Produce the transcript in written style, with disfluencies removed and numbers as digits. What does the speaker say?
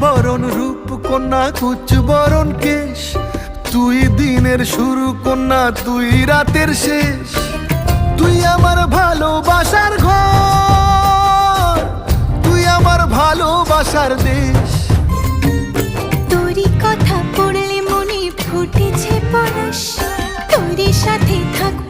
বরণ রূপ কন্যা কুচ বরণ কেশ, তুই দিনের শুরু কন্যা তুই রাতের শেষ। তুই আমার ভালোবাসার ঘর, তুই আমার ভালোবাসার দেশ। তোরই কথা পড়লে মনে ফুটেছে পরশ, তোরই সাথে থাকবো